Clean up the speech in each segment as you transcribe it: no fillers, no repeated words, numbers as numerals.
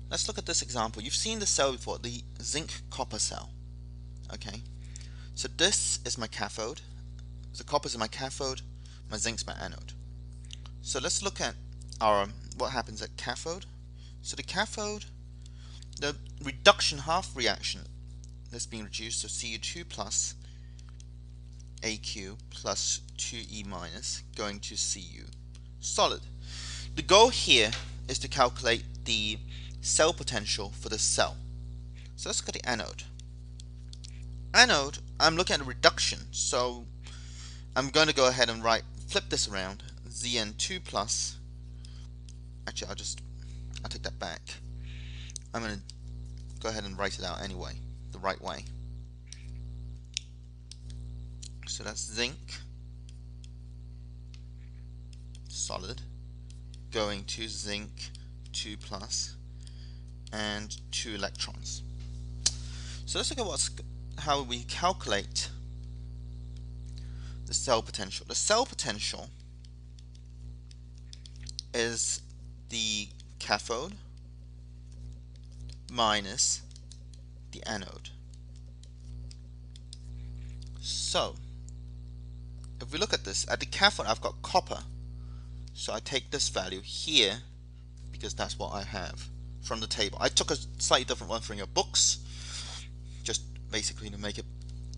Let's look at this example. You've seen the cell before, the zinc copper cell. Okay, so this is my cathode. The copper is my cathode, my zinc's my anode. So let's look at our what happens at cathode. So the cathode, the reduction half reaction that's being reduced, so Cu2 plus Aq plus 2E minus going to Cu solid. The goal here is to calculate the cell potential for the cell. So let's look at the anode. Anode, I'm looking at a reduction, so I'm going to go ahead and flip this around. Zn2 plus, actually I'll take that back. I'm going to go ahead and write it out anyway, the right way. So that's zinc solid going to zinc 2 plus and 2 electrons. So let's look at how we calculate the cell potential. The cell potential is the cathode minus the anode. So if we look at this, at the cathode I've got copper, so I take this value here because that's what I have from the table. I took a slightly different one from your books, just basically to make it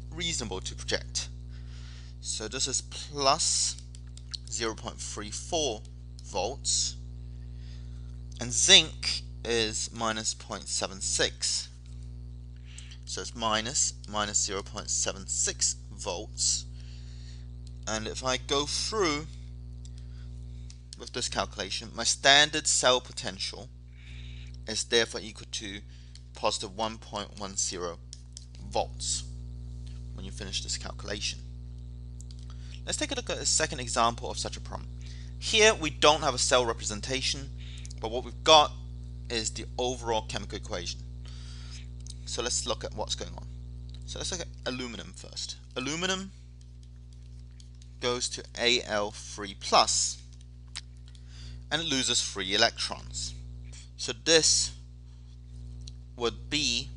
reasonable to project. So this is plus 0.34 volts, and zinc is minus 0.76. So it's minus 0.76 volts. And if I go through with this calculation, my standard cell potential is therefore equal to positive 1.10 volts when you finish this calculation. Let's take a look at a second example of such a problem. Here we don't have a cell representation, but what we've got is the overall chemical equation. So let's look at what's going on. So let's look at aluminum first. Aluminum goes to Al3 plus, and it loses 3 electrons. So this would be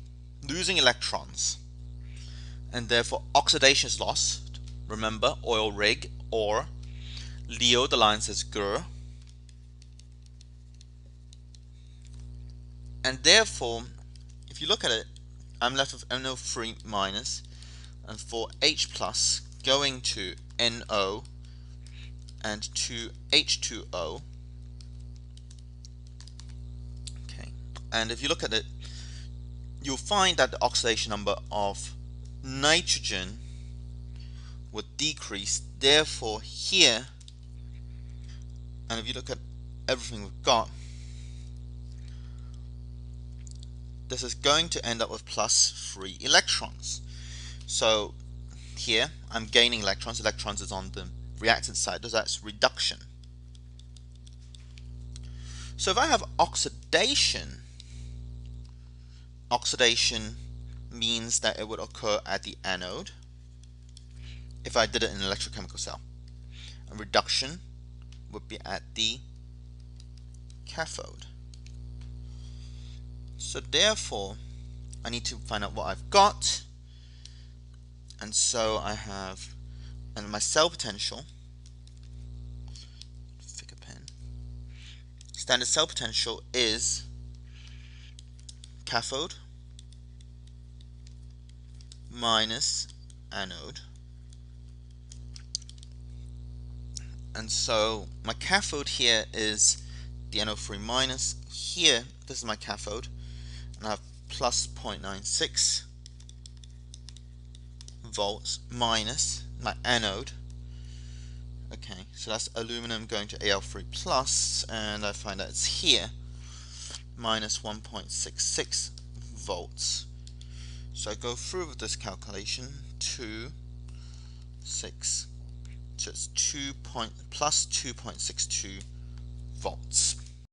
losing electrons, and therefore oxidation is lost. Remember, oil rig, or Leo, the line says Gur. And therefore, if you look at it, I'm left with NO3 minus and 4H plus going to NO and to H2O. Okay, and if you look at it, you'll find that the oxidation number of nitrogen would decrease. Therefore, here, and if you look at everything we've got, this is going to end up with plus 3 electrons. So here I'm gaining electrons. Electrons is on the reactant side, so that's reduction. So if I have oxidation, oxidation means that it would occur at the anode if I did it in an electrochemical cell. And reduction would be at the cathode. So therefore, I need to find out what I've got. And so I have, and my cell potential, pick a pen. Standard cell potential is cathode minus anode. And so my cathode here is the NO3 minus. Here, this is my cathode, and I have plus 0.96 volts minus my anode. Okay, so that's aluminum going to Al3 plus, and I find that it's here, minus 1.66 volts. So I go through with this calculation, 2, 6, so it's plus 2.62 volts.